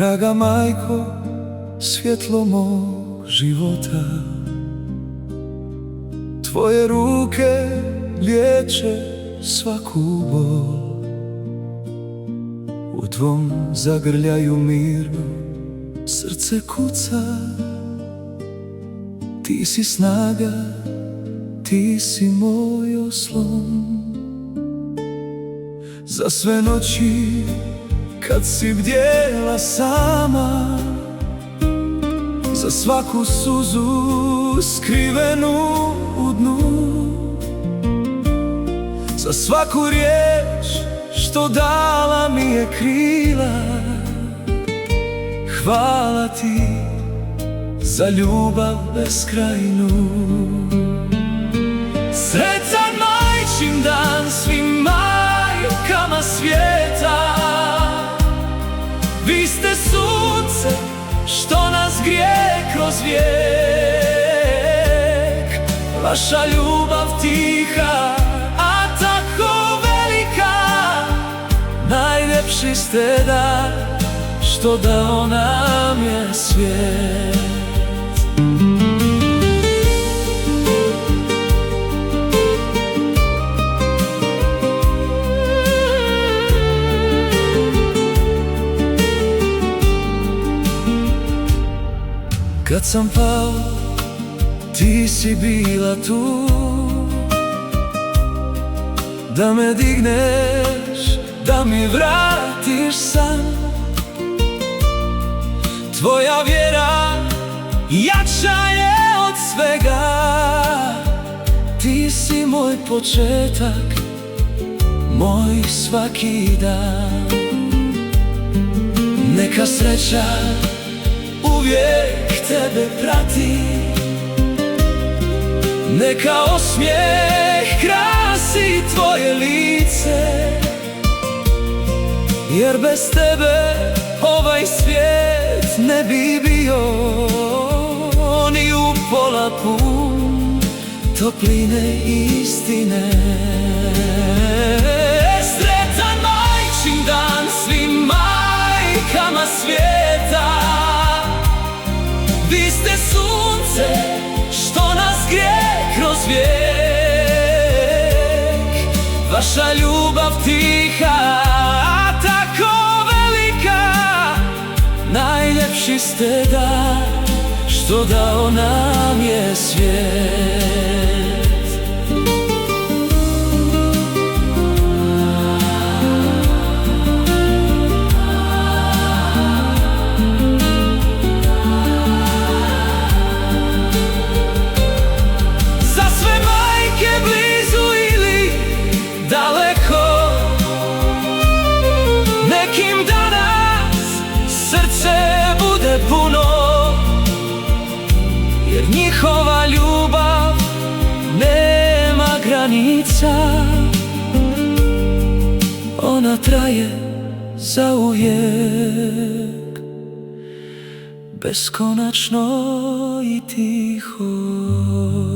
Draga majko, svjetlo mog života, tvoje ruke liječe svaku bol. U tvom zagrljaju miru srce kuca. Ti si snaga, ti si moj oslon. Za sve noći kad si bdjela sama, za svaku suzu skrivenu u dnu, za svaku riječ što dala mi je krila. Hvala ti za ljubav beskrajnu. Sretan majčin dan svim majkama svijeta. Vi ste sunce što nas grije kroz vijek. Vaša ljubav tiha, a tako velika. Najljepši ste dar što dao nam je svijet. Kad sam pao, ti si bila tu, da me digneš, da mi vratiš san. Tvoja vjera jača je od svega. Ti si moj početak, moj svaki dan. Neka sreća uvijek tebe prati, neka osmijeh krasi tvoje lice, jer bez tebe ovaj svijet ne bi bio ni u pola pun topline istine. Sretan majčin dan svim majkama svijeta. Vi ste sunce što nas grije kroz vijek. Vaša ljubav tiha, a tako velika. Najljepši ste dar što dao nam je svijet. Puno, jer njihova ljubav nema granica. Ona traje zauvijek, beskonačno i tiho.